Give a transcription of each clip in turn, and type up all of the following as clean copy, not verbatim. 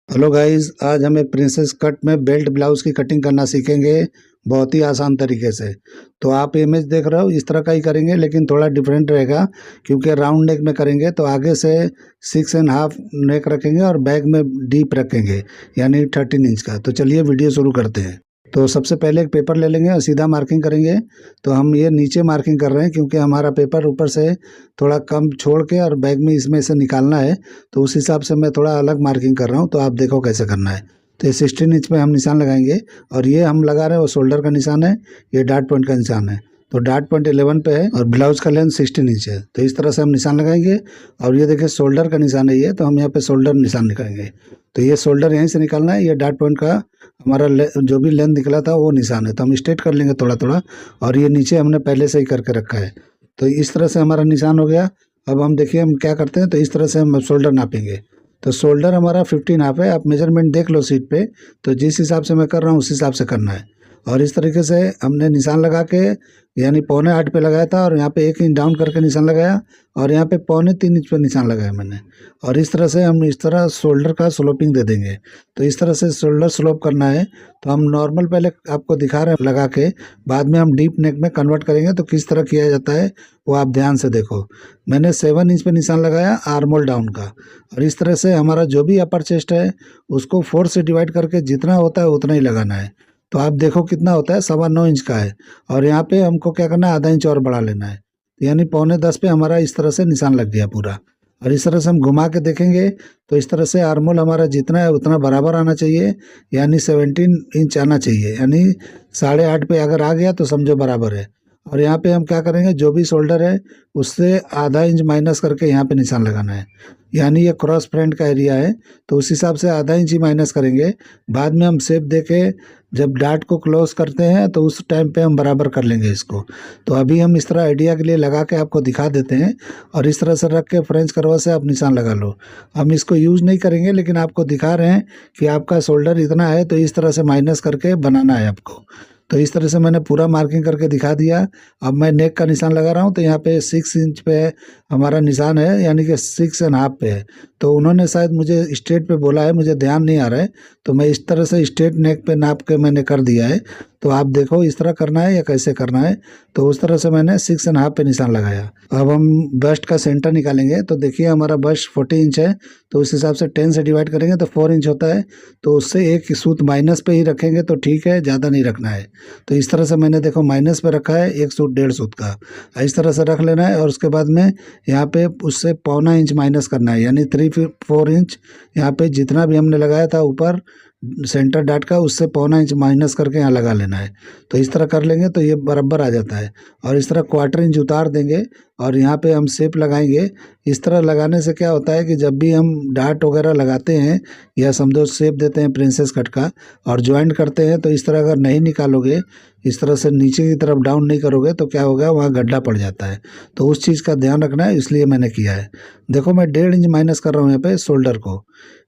Hello guys, आज हम एक प्रिंसेस कट में बेल्ट ब्लाउज की कटिंग करना सीखेंगे बहुत ही आसान तरीके से। तो आप इमेज देख रहे हो, इस तरह का ही करेंगे लेकिन थोड़ा डिफरेंट रहेगा क्योंकि राउंड नेक में करेंगे। तो आगे से 6.5 नेक रखेंगे और बैक में डीप रखेंगे यानी 13 इंच का। तो चलिए वीडियो शुरू करते हैं। तो सबसे पहले एक पेपर ले लेंगे और सीधा मार्किंग करेंगे। तो हम ये नीचे मार्किंग कर रहे हैं क्योंकि हमारा पेपर ऊपर से थोड़ा कम छोड़ के और बैक में इसमें से निकालना है। तो उस हिसाब से मैं थोड़ा अलग मार्किंग कर रहा हूँ। तो आप देखो कैसे करना है। तो ये 16 इंच पे हम निशान लगाएंगे और ये हम लगा रहे हैं वो शोल्डर का निशान है, ये डार्ट पॉइंट का निशान है। तो डार्ट पॉइंट 11 पे है और ब्लाउज का लेंथ 16 इंच है। तो इस तरह से हम निशान लगाएंगे और ये देखिए शोल्डर का निशान है ये, तो हम यहाँ पे शोल्डर निशान निकालेंगे। तो ये शोल्डर यहीं से निकालना है, ये डार्ट पॉइंट का हमारा जो भी लेंथ निकला था वो निशान है। तो हम स्ट्रेट कर लेंगे थोड़ा थोड़ा और ये नीचे हमने पहले से ही करके रखा है। तो इस तरह से हमारा निशान हो गया। अब हम देखिए हम क्या करते हैं। तो इस तरह से हम शोल्डर नापेंगे। तो शोल्डर हमारा 15.5 है। आप मेजरमेंट देख लो सीट पे। तो जिस हिसाब से मैं कर रहा हूँ उस हिसाब से करना है। और इस तरीके से हमने निशान लगा के यानी 7.25 पे लगाया था और यहाँ पे 1 इंच डाउन करके निशान लगाया और यहाँ पे 3.25 इंच पे निशान लगाया मैंने। और इस तरह से हम इस तरह शोल्डर का स्लोपिंग दे देंगे। तो इस तरह से शोल्डर स्लोप करना है। तो हम नॉर्मल पहले आपको दिखा रहे हैं लगा के, बाद में हम डीप नेक में कन्वर्ट करेंगे। तो किस तरह किया जाता है वो आप ध्यान से देखो। मैंने 7 इंच पे निशान लगाया आर्म होल डाउन का। और इस तरह से हमारा जो भी अपर चेस्ट है उसको 4 से डिवाइड करके जितना होता है उतना ही लगाना है। तो आप देखो कितना होता है, 9.25 इंच का है। और यहाँ पे हमको क्या करना है, आधा इंच और बढ़ा लेना है। यानी 9.25 पे हमारा इस तरह से निशान लग गया पूरा। और इस तरह से हम घुमा के देखेंगे तो इस तरह से आर्म होल हमारा जितना है उतना बराबर आना चाहिए, यानी 17 इंच आना चाहिए। यानी 8.5 पे अगर आ गया तो समझो बराबर है। और यहाँ पे हम क्या करेंगे, जो भी शोल्डर है उससे आधा इंच माइनस करके यहाँ पे निशान लगाना है। यानी ये क्रॉस फ्रंट का एरिया है तो उस हिसाब से आधा इंच ही माइनस करेंगे। बाद में हम शेप देके जब डार्ट को क्लोज करते हैं तो उस टाइम पे हम बराबर कर लेंगे इसको। तो अभी हम इस तरह आइडिया के लिए लगा के आपको दिखा देते हैं। और इस तरह से रख के फ्रेंच करवा से आप निशान लगा लो। हम इसको यूज़ नहीं करेंगे लेकिन आपको दिखा रहे हैं कि आपका शोल्डर इतना है तो इस तरह से माइनस करके बनाना है आपको। तो इस तरह से मैंने पूरा मार्किंग करके दिखा दिया। अब मैं नेक का निशान लगा रहा हूँ। तो यहाँ पे 6 इंच पे हमारा निशान है यानी कि 6.5 पे है। तो उन्होंने शायद मुझे स्ट्रेट पे बोला है, मुझे ध्यान नहीं आ रहा है। तो मैं इस तरह से स्ट्रेट नेक पे नाप के मैंने कर दिया है। तो आप देखो इस तरह करना है या कैसे करना है। तो उस तरह से मैंने 6.5 पे निशान लगाया। अब हम बस्ट का सेंटर निकालेंगे। तो देखिए हमारा बस्ट 40 इंच है तो उस हिसाब से 10 से डिवाइड करेंगे तो 4 इंच होता है। तो उससे एक सूत माइनस पे ही रखेंगे तो ठीक है, ज़्यादा नहीं रखना है। तो इस तरह से मैंने देखो माइनस पे रखा है, एक सूत 1.5 सूत का इस तरह से रख लेना है। और उसके बाद में यहाँ पे उससे 0.25 इंच माइनस करना है, यानी 3-4 इंच यहाँ पे जितना भी हमने लगाया था ऊपर सेंटर डाट का उससे 0.25 इंच माइनस करके यहाँ लगा लेना है। तो इस तरह कर लेंगे तो ये बराबर आ जाता है। और इस तरह 1/4 इंच उतार देंगे और यहाँ पे हम शेप लगाएंगे। इस तरह लगाने से क्या होता है कि जब भी हम डार्ट वगैरह लगाते हैं या समझो शेप देते हैं प्रिंसेस कट का और ज्वाइंट करते हैं तो इस तरह अगर नहीं निकालोगे, इस तरह से नीचे की तरफ डाउन नहीं करोगे तो क्या होगा, वहाँ गड्ढा पड़ जाता है। तो उस चीज़ का ध्यान रखना है, इसलिए मैंने किया है। देखो मैं 1.5 इंच माइनस कर रहा हूँ यहाँ पे शोल्डर को।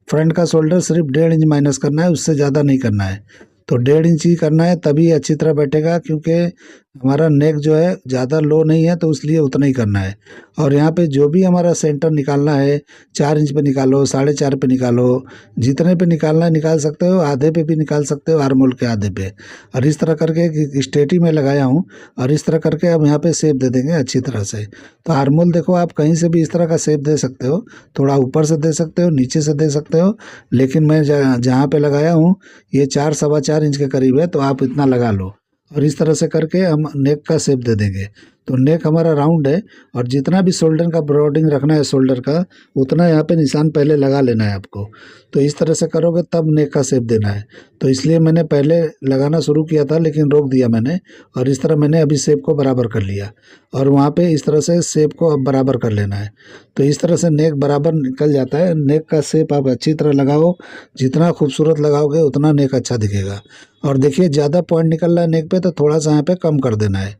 फ्रंट का शोल्डर सिर्फ 1.5 इंच माइनस करना है, उससे ज़्यादा नहीं करना है। तो 1.5 इंच ही करना है तभी अच्छी तरह बैठेगा, क्योंकि हमारा नेक जो है ज़्यादा लो नहीं है तो इसलिए उतना ही करना है। और यहाँ पे जो भी हमारा सेंटर निकालना है 4 इंच पे निकालो, 4.5 पे निकालो, जितने पे निकालना है निकाल सकते हो, आधे पे भी निकाल सकते हो, आर्म होल के आधे पे। और इस तरह करके स्ट्रेट ही में लगाया हूँ। और इस तरह करके अब यहाँ पे शेप दे देंगे अच्छी तरह से। तो आर्म होल देखो आप कहीं से भी इस तरह का शेप दे सकते हो, थोड़ा ऊपर से दे सकते हो, नीचे से दे सकते हो। लेकिन मैं जहाँ पे लगाया हूँ ये 4-4.25 इंच के करीब है, तो आप इतना लगा लो। और इस तरह से करके हम नेक का शेप दे देंगे। तो नेक हमारा राउंड है और जितना भी शोल्डर का ब्रॉडिंग रखना है शोल्डर का उतना यहाँ पे निशान पहले लगा लेना है आपको। तो इस तरह से करोगे तब नेक का शेप देना है। तो इसलिए मैंने पहले लगाना शुरू किया था लेकिन रोक दिया मैंने। और इस तरह मैंने अभी शेप को बराबर कर लिया और वहाँ पे इस तरह से शेप को अब बराबर कर लेना है। तो इस तरह से नेक बराबर निकल जाता है। नेक का शेप आप अच्छी तरह लगाओ, जितना खूबसूरत लगाओगे उतना नेक अच्छा दिखेगा। और देखिए ज़्यादा पॉइंट निकल रहा है नेक पे तो थोड़ा सा यहाँ पे कम कर देना है।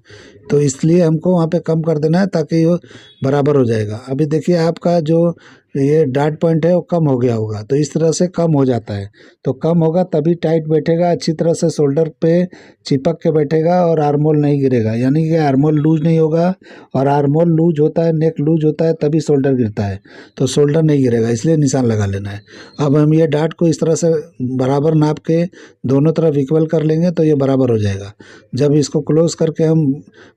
तो इसलिए हमको वहाँ पे कम कर देना है ताकि वो बराबर हो जाएगा। अभी देखिए आपका जो ये डार्ट पॉइंट है वो कम हो गया होगा, तो इस तरह से कम हो जाता है। तो कम होगा तभी टाइट बैठेगा, अच्छी तरह से शोल्डर पे चिपक के बैठेगा और आर्मोल नहीं गिरेगा, यानी कि आर्मोल लूज नहीं होगा। और आर्मोल लूज होता है, नेक लूज होता है तभी शोल्डर गिरता है, तो शोल्डर नहीं गिरेगा, इसलिए निशान लगा लेना है। अब हम ये डार्ट को इस तरह से बराबर नाप के दोनों तरफ इक्वल कर लेंगे तो ये बराबर हो जाएगा। जब इसको क्लोज करके हम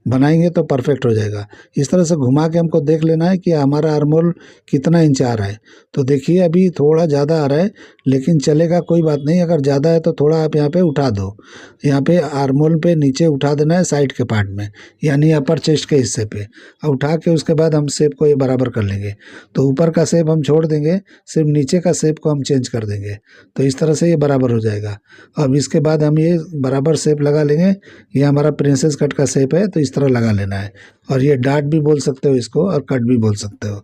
बनाएंगे तो परफेक्ट हो जाएगा। इस तरह से घुमा के हमको देख लेना है कि हमारा आर्मोल कितना इंच आ रहा है। तो देखिए अभी थोड़ा ज़्यादा आ रहा है, लेकिन चलेगा, कोई बात नहीं। अगर ज़्यादा है तो थोड़ा आप यहाँ पे उठा दो, यहाँ पे आर्मोल पे नीचे उठा देना है साइड के पार्ट में, यानी अपर चेस्ट के हिस्से पे। और उठा के उसके बाद हम शेप को ये बराबर कर लेंगे। तो ऊपर का शेप हम छोड़ देंगे, सिर्फ नीचे का शेप को हम चेंज कर देंगे, तो इस तरह से ये बराबर हो जाएगा। अब इसके बाद हम ये बराबर शेप लगा लेंगे। ये हमारा प्रिंसेस कट का शेप है, तो इस तरह लगा लेना है। और ये डार्ट भी बोल सकते हो इसको और कट भी बोल सकते हो।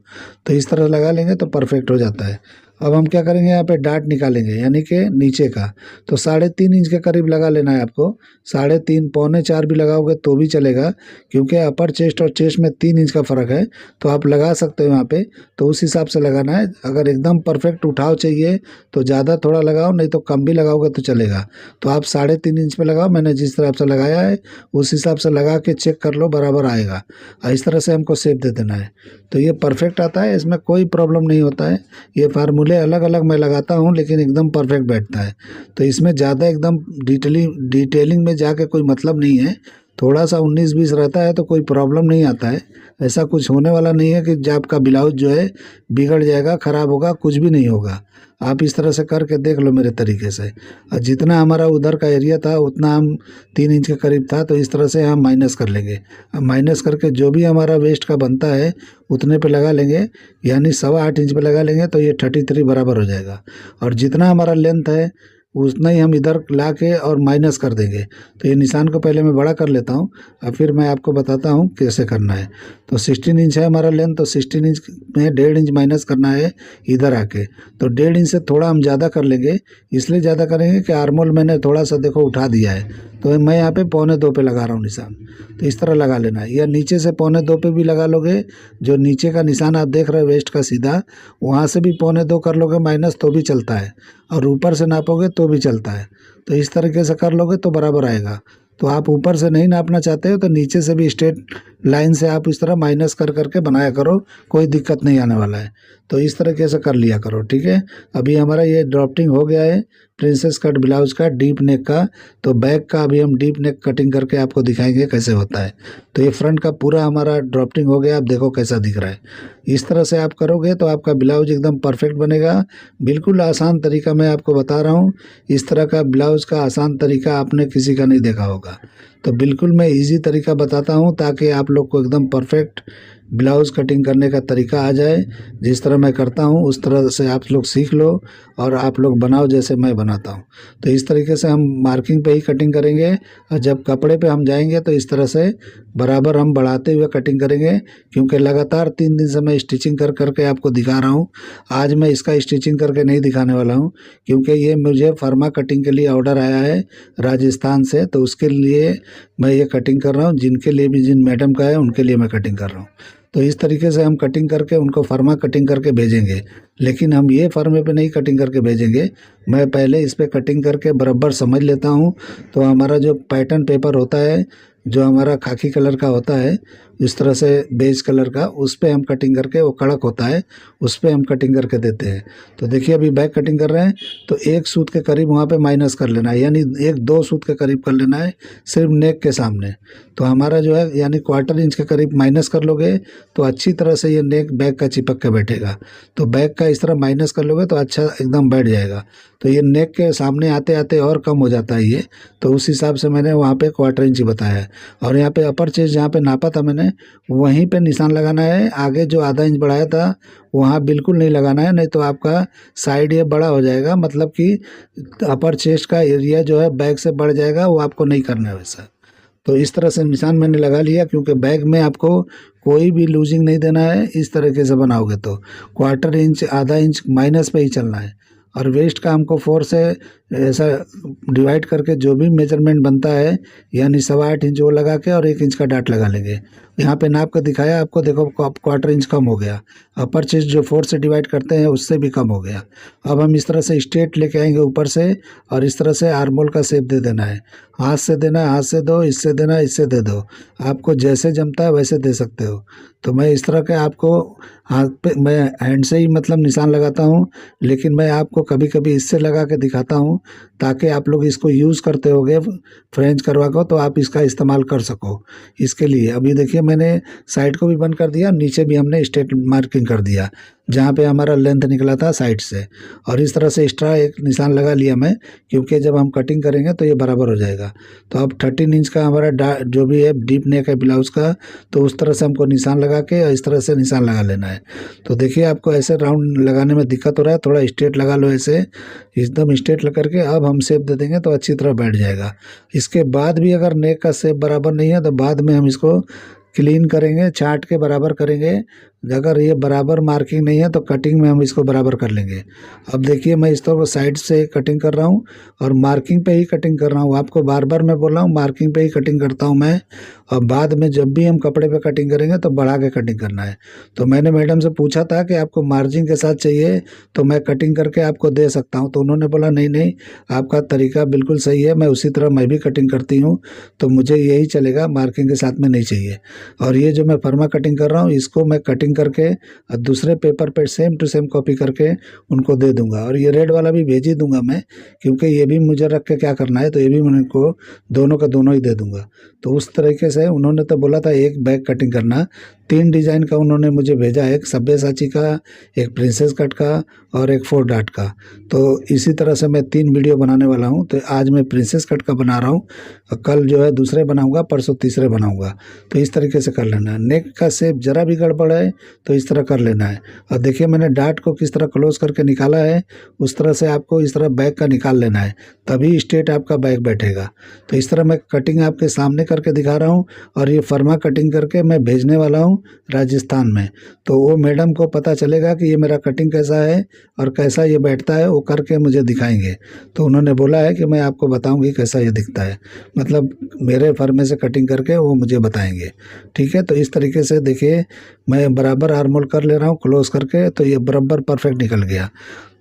तो इस तरह लगा लेंगे तो परफेक्ट हो जाता है। अब हम क्या करेंगे, यहाँ पे डार्ट निकालेंगे, यानी कि नीचे का। तो 3.5 इंच के करीब लगा लेना है आपको। 3.5, 3.25 भी लगाओगे तो भी चलेगा, क्योंकि अपर चेस्ट और चेस्ट में 3 इंच का फ़र्क है। तो आप लगा सकते हो यहाँ पे, तो उस हिसाब से लगाना है। अगर एकदम परफेक्ट उठाव चाहिए तो ज़्यादा थोड़ा लगाओ, नहीं तो कम भी लगाओगे तो चलेगा। तो आप 3.5 इंच पे लगाओ, मैंने जिस तरह से लगाया है उस हिसाब से लगा के चेक कर लो, बराबर आएगा। और इस तरह से हमको शेप दे देना है, तो ये परफेक्ट आता है, इसमें कोई प्रॉब्लम नहीं होता है। ये फार्मूले अलग अलग मैं लगाता हूँ, लेकिन एकदम परफेक्ट बैठता है। तो इसमें ज़्यादा एकदम डिटेलिंग में जाके कोई मतलब नहीं है। थोड़ा सा 19-20 रहता है तो कोई प्रॉब्लम नहीं आता है। ऐसा कुछ होने वाला नहीं है कि जब आपका ब्लाउज जो है बिगड़ जाएगा, ख़राब होगा, कुछ भी नहीं होगा। आप इस तरह से करके देख लो मेरे तरीके से। और जितना हमारा उधर का एरिया था उतना हम 3 इंच के करीब था, तो इस तरह से हम माइनस कर लेंगे। अब माइनस करके जो भी हमारा वेस्ट का बनता है उतने पे लगा लेंगे, यानी 8.25 इंच पे लगा लेंगे, तो ये 33 बराबर हो जाएगा। और जितना हमारा लेंथ है उतना ही हम इधर ला के और माइनस कर देंगे। तो ये निशान को पहले मैं बड़ा कर लेता हूँ और फिर मैं आपको बताता हूँ कैसे करना है। तो 16 इंच है हमारा लेंथ, तो 16 इंच में 1.5 इंच माइनस करना है इधर आके। तो 1.5 इंच से थोड़ा हम ज़्यादा कर लेंगे, इसलिए ज़्यादा करेंगे कि आर्मोल मैंने थोड़ा सा देखो उठा दिया है, तो मैं यहाँ पे 1.25 पे लगा रहा हूँ निशान। तो इस तरह लगा लेना है, या नीचे से 1.25 पे भी लगा लोगे। जो नीचे का निशान आप देख रहे हो वेस्ट का सीधा, वहाँ से भी 1.25 कर लोगे माइनस तो भी चलता है, और ऊपर से नापोगे तो भी चलता है। तो इस तरीके से कर लोगे तो बराबर आएगा। तो आप ऊपर से नहीं नापना चाहते हो तो नीचे से भी स्ट्रेट लाइन से आप इस तरह माइनस कर करके बनाया करो, कोई दिक्कत नहीं आने वाला है। तो इस तरीके से कर लिया करो, ठीक है। अभी हमारा ये ड्राफ्टिंग हो गया है प्रिंसेस कट ब्लाउज का, डीप नेक का। तो बैक का अभी हम डीप नेक कटिंग करके आपको दिखाएंगे कैसे होता है। तो ये फ्रंट का पूरा हमारा ड्राफ्टिंग हो गया, आप देखो कैसा दिख रहा है। इस तरह से आप करोगे तो आपका ब्लाउज एकदम परफेक्ट बनेगा। बिल्कुल आसान तरीका मैं आपको बता रहा हूँ, इस तरह का ब्लाउज का आसान तरीका आपने किसी का नहीं देखा होगा। तो बिल्कुल मैं इजी तरीका बताता हूँ ताकि आप लोग को एकदम परफेक्ट ब्लाउज़ कटिंग करने का तरीका आ जाए। जिस तरह मैं करता हूँ उस तरह से आप लोग सीख लो और आप लोग बनाओ जैसे मैं बनाता हूँ। तो इस तरीके से हम मार्किंग पे ही कटिंग करेंगे, और जब कपड़े पे हम जाएंगे तो इस तरह से बराबर हम बढ़ाते हुए कटिंग करेंगे। क्योंकि लगातार 3 दिन से मैं स्टिचिंग कर करके आपको दिखा रहा हूँ। आज मैं इसका स्टिचिंग करके नहीं दिखाने वाला हूँ, क्योंकि ये मुझे फर्मा कटिंग के लिए ऑर्डर आया है राजस्थान से, तो उसके लिए मैं ये कटिंग कर रहा हूँ। जिनके लिए भी, जिन मैडम का है उनके लिए मैं कटिंग कर रहा हूँ। तो इस तरीके से हम कटिंग करके उनको फर्मा कटिंग करके भेजेंगे। लेकिन हम ये फर्मे पे नहीं कटिंग करके भेजेंगे, मैं पहले इस पे कटिंग करके बराबर समझ लेता हूँ। तो हमारा जो पैटर्न पेपर होता है, जो हमारा खाकी कलर का होता है, इस तरह से बेज कलर का, उस पे हम कटिंग करके, वो कड़क होता है, उस पे हम कटिंग करके देते हैं। तो देखिए अभी बैक कटिंग कर रहे हैं तो 1 सूत के करीब वहाँ पे माइनस कर लेना है, यानी 1-2 सूत के करीब कर लेना है सिर्फ नेक के सामने। तो हमारा जो है यानी 1/4 इंच के करीब माइनस कर लोगे तो अच्छी तरह से ये नेक बैक का चिपक के बैठेगा। तो बैक का इस तरह माइनस कर लोगे तो अच्छा एकदम बैठ जाएगा। तो ये नेक के सामने आते आते और कम हो जाता है ये, तो उस हिसाब से मैंने वहाँ पे 1/4 इंच बताया है। और यहाँ पे अपर चेस्ट जहाँ पे नापा था मैंने, वहीं पे निशान लगाना है। आगे जो आधा इंच बढ़ाया था वहाँ बिल्कुल नहीं लगाना है, नहीं तो आपका साइड ये बड़ा हो जाएगा, मतलब कि अपर चेस्ट का एरिया जो है बैक से बढ़ जाएगा, वो आपको नहीं करना है वैसा। तो इस तरह से निशान मैंने लगा लिया, क्योंकि बैग में आपको कोई भी लूजिंग नहीं देना है। इस तरीके से बनाओगे तो 1/4 इंच, आधा इंच माइनस पे ही चलना है। और वेस्ट का हमको 4 से ऐसा डिवाइड करके जो भी मेजरमेंट बनता है, यानी 8.25 इंच वो लगा के और 1 इंच का डाट लगा लेंगे। यहाँ पे नाप कर दिखाया आपको, देखो क्वार्टर इंच कम हो गया। अपर चेस्ट जो 4 से डिवाइड करते हैं उससे भी कम हो गया। अब हम इस तरह से स्ट्रेट लेके आएंगे ऊपर से, और इस तरह से आर्मोल का शेप दे देना है। हाथ से देना है, हाथ से दो, इससे देना है, इससे दे दो। आपको जैसे जमता है वैसे दे सकते हो। तो मैं इस तरह के आपको हाथ पे मैं हैंड से ही मतलब निशान लगाता हूँ, लेकिन मैं आपको कभी कभी इससे लगा के दिखाता हूँ, ताकि आप लोग इसको यूज़ करते होगे फ्रेंच करवा को, तो आप इसका इस्तेमाल कर सको। इसके लिए अभी देखिए मैंने साइड को भी बंद कर दिया, नीचे भी हमने स्ट्रेट मार्किंग कर दिया जहाँ पे हमारा लेंथ निकला था साइड से। और इस तरह से एक्स्ट्रा एक निशान लगा लिया मैं, क्योंकि जब हम कटिंग करेंगे तो ये बराबर हो जाएगा। तो अब 13 इंच का हमारा जो भी है डीप नेक है ब्लाउज़ का, तो उस तरह से हमको निशान लगा के और इस तरह से निशान लगा लेना है। तो देखिए आपको ऐसे राउंड लगाने में दिक्कत हो रहा है, थोड़ा स्ट्रेट लगा लो ऐसे, एकदम स्ट्रेट लग करके। अब हम शेप दे देंगे तो अच्छी तरह बैठ जाएगा। इसके बाद भी अगर नेक का शेप बराबर नहीं है तो बाद में हम इसको क्लीन करेंगे, छांट के बराबर करेंगे। अगर ये बराबर मार्किंग नहीं है तो कटिंग में हम इसको बराबर कर लेंगे। अब देखिए मैं इस तरह को साइड से कटिंग कर रहा हूँ और मार्किंग पे ही कटिंग कर रहा हूँ। आपको बार बार मैं बोल रहा हूँ मार्किंग पे ही कटिंग करता हूँ मैं। और बाद में जब भी हम कपड़े पे कटिंग करेंगे तो बढ़ा के कटिंग करना है। तो मैंने मैडम से पूछा था कि आपको मार्जिन के साथ चाहिए तो मैं कटिंग करके आपको दे सकता हूँ, तो उन्होंने बोला नहीं नहीं, आपका तरीका बिल्कुल सही है, मैं उसी तरह मैं भी कटिंग करती हूँ, तो मुझे यही चलेगा, मार्किंग के साथ में नहीं चाहिए। और ये जो मैं फर्मा कटिंग कर रहा हूँ इसको मैं कटिंग करके और दूसरे पेपर पे सेम टू सेम कॉपी करके उनको दे दूंगा। और ये रेड वाला भी भेज ही दूंगा मैं, क्योंकि ये भी मुझे रख के क्या करना है, तो ये भी मैं उनको दोनों का दोनों ही दे दूंगा। तो उस तरीके से उन्होंने तो बोला था एक बैग कटिंग करना, 3 डिज़ाइन का उन्होंने मुझे भेजा, एक सब्यसाची का, एक प्रिंसेस कट का और एक 4 डॉट का। तो इसी तरह से मैं 3 वीडियो बनाने वाला हूँ। तो आज मैं प्रिंसेस कट का बना रहा हूँ, कल जो है दूसरे बनाऊंगा, परसों तीसरे बनाऊंगा। तो इस तरीके से कर लेना है। नेक का शेप जरा भी गड़बड़ है तो इस तरह कर लेना है। और देखिए मैंने डार्ट को किस तरह क्लोज करके निकाला है, उस तरह से आपको इस तरह बैक का निकाल लेना है, तभी स्ट्रेट आपका बैक बैठेगा। तो इस तरह मैं कटिंग आपके सामने करके दिखा रहा हूँ। और ये फर्मा कटिंग करके मैं भेजने वाला हूँ राजस्थान में, तो वो मैडम को पता चलेगा कि ये मेरा कटिंग कैसा है और कैसा ये बैठता है, वो करके मुझे दिखाएंगे। तो उन्होंने बोला है कि मैं आपको बताऊंगी कैसा ये दिखता है, मतलब मेरे फर्मे से कटिंग करके वो मुझे बताएंगे। ठीक है, तो इस तरीके से देखिए मैं बराबर आर्मोल कर ले रहा हूँ क्लोज करके, तो ये बराबर परफेक्ट निकल गया।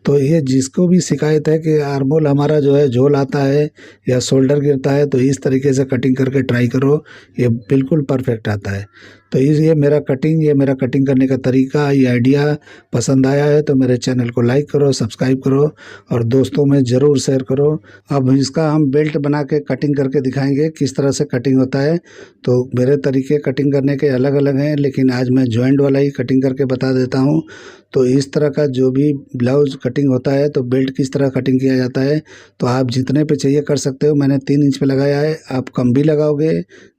तो ये जिसको भी शिकायत है कि आर्मोल हमारा जो है झोल आता है या शोल्डर गिरता है, तो इस तरीके से कटिंग करके ट्राई करो, ये बिल्कुल परफेक्ट आता है। तो ये मेरा कटिंग करने का तरीका, ये आइडिया पसंद आया है तो मेरे चैनल को लाइक करो, सब्सक्राइब करो और दोस्तों में ज़रूर शेयर करो। अब इसका हम बेल्ट बना के कटिंग करके दिखाएंगे किस तरह से कटिंग होता है। तो मेरे तरीके कटिंग करने के अलग अलग हैं, लेकिन आज मैं जॉइंट वाला ही कटिंग करके बता देता हूँ। तो इस तरह का जो भी ब्लाउज कटिंग होता है तो बेल्ट किस तरह कटिंग किया जाता है, तो आप जितने पे चाहिए कर सकते हो। मैंने 3 इंच पे लगाया है, आप कम भी लगाओगे,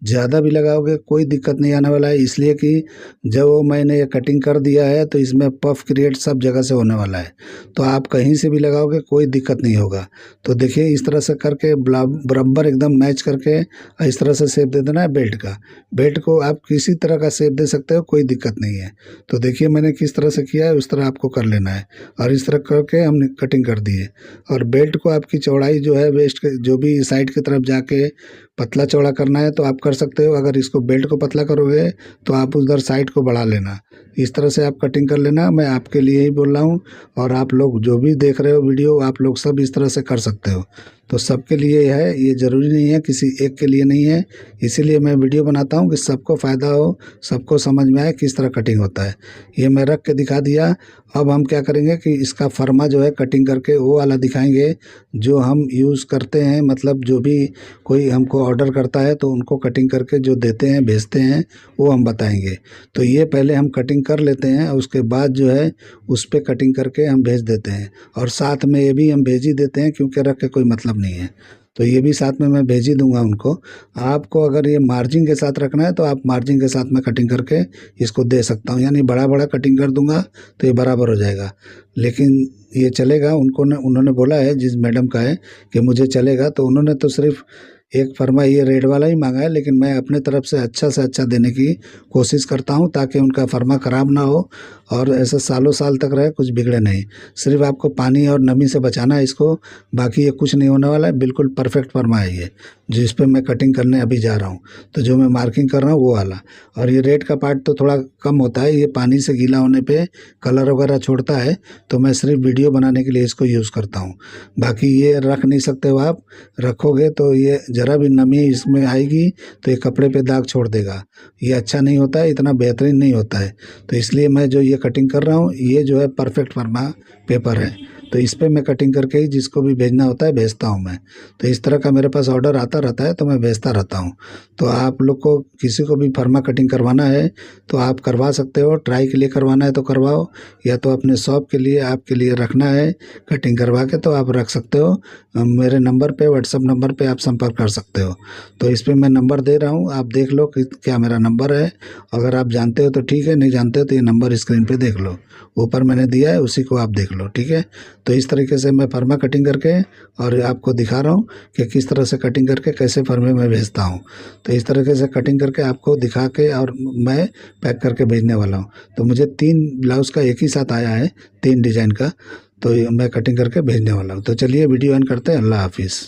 ज़्यादा भी लगाओगे, कोई दिक्कत नहीं आने वाला है। इसलिए कि जब वो मैंने ये कटिंग कर दिया है तो इसमें पफ क्रिएट सब जगह से होने वाला है, तो आप कहीं से भी लगाओगे कोई दिक्कत नहीं होगा। तो देखिए इस तरह से करके बराबर एकदम मैच करके इस तरह से शेप दे देना है बेल्ट का। बेल्ट को आप किसी तरह का शेप दे सकते हो, कोई दिक्कत नहीं है। तो देखिए मैंने किस तरह से किया है उस तरह आपको कर लेना है। और इस तरह करके हमने कटिंग कर दी है। और बेल्ट को आपकी चौड़ाई जो है वेस्ट के जो भी साइड की तरफ जाके पतला चौड़ा करना है तो आप कर सकते हो। अगर इसको बेल्ट को पतला करोगे तो आप उधर साइड को बढ़ा लेना। इस तरह से आप कटिंग कर लेना, मैं आपके लिए ही बोल रहा हूँ। और आप लोग जो भी देख रहे हो वीडियो, आप लोग सब इस तरह से कर सकते हो। तो सबके लिए है, ये ज़रूरी नहीं है किसी एक के लिए नहीं है। इसीलिए मैं वीडियो बनाता हूँ कि सबको फ़ायदा हो, सबको समझ में आए किस तरह कटिंग होता है। ये मैं रख के दिखा दिया। अब हम क्या करेंगे कि इसका फर्मा जो है कटिंग करके वो वाला दिखाएंगे जो हम यूज़ करते हैं, मतलब जो भी कोई हमको ऑर्डर करता है तो उनको कटिंग करके जो देते हैं भेजते हैं वो हम बताएंगे। तो ये पहले हम कटिंग कर लेते हैं और उसके बाद जो है उस पर कटिंग करके हम भेज देते हैं। और साथ में ये भी हम भेज ही देते हैं, क्योंकि रख के कोई मतलब नहीं है। तो ये भी साथ में मैं भेज ही दूंगा उनको। आपको अगर ये मार्जिन के साथ रखना है तो आप मार्जिन के साथ में कटिंग करके इसको दे सकता हूँ, यानी बड़ा बड़ा कटिंग कर दूंगा तो ये बराबर हो जाएगा। लेकिन ये चलेगा उन्होंने बोला है, जिस मैडम का है कि मुझे चलेगा, तो उन्होंने तो सिर्फ एक फर्मा ये रेड वाला ही मांगा है, लेकिन मैं अपने तरफ से अच्छा देने की कोशिश करता हूँ ताकि उनका फर्मा ख़राब ना हो और ऐसे सालों साल तक रहे, कुछ बिगड़े नहीं। सिर्फ आपको पानी और नमी से बचाना है इसको, बाकी ये कुछ नहीं होने वाला है। बिल्कुल परफेक्ट फर्मा है ये, जिस पे मैं कटिंग करने अभी जा रहा हूँ। तो जो मैं मार्किंग कर रहा हूँ वो वाला, और ये रेड का पार्ट तो थोड़ा कम होता है, ये पानी से गीला होने पे कलर वगैरह छोड़ता है, तो मैं सिर्फ वीडियो बनाने के लिए इसको यूज़ करता हूँ। बाकी ये रख नहीं सकते हो आप, रखोगे तो ये ज़रा भी नमी इसमें आएगी तो ये कपड़े पे दाग छोड़ देगा। ये अच्छा नहीं होता है, इतना बेहतरीन नहीं होता है। तो इसलिए मैं जो ये कटिंग कर रहा हूँ ये जो है परफेक्ट फर्मा पेपर है, तो इस पे मैं कटिंग करके ही जिसको भी भेजना होता है भेजता हूँ मैं। तो इस तरह का मेरे पास ऑर्डर आता रहता है, तो मैं भेजता रहता हूँ। तो आप लोग को किसी को भी फर्मा कटिंग करवाना है तो आप करवा सकते हो, ट्राई के लिए करवाना है तो करवाओ, या तो अपने शॉप के लिए आपके लिए रखना है कटिंग करवा के तो आप रख सकते हो। मेरे नंबर पे, व्हाट्सअप नंबर पे आप संपर्क कर सकते हो। तो इस पे मैं नंबर दे रहा हूँ, आप देख लो कि क्या मेरा नंबर है। अगर आप जानते हो तो ठीक है, नहीं जानते हो तो ये नंबर स्क्रीन पे देख लो, ऊपर मैंने दिया है, उसी को आप देख लो, ठीक है। तो इस तरीके से मैं फर्मा कटिंग करके और आपको दिखा रहा हूँ कि किस तरह से कटिंग करके कैसे फर्मे में भेजता हूँ। तो इस तरीके से कटिंग करके आपको दिखा के और मैं पैक करके भेजने वाला हूँ। तो मुझे 3 ब्लाउज़ का एक ही साथ आया है, 3 डिज़ाइन का, तो ये मैं कटिंग करके भेजने वाला हूँ। तो चलिए वीडियो एंड करते हैं। अल्लाह हाफिज़।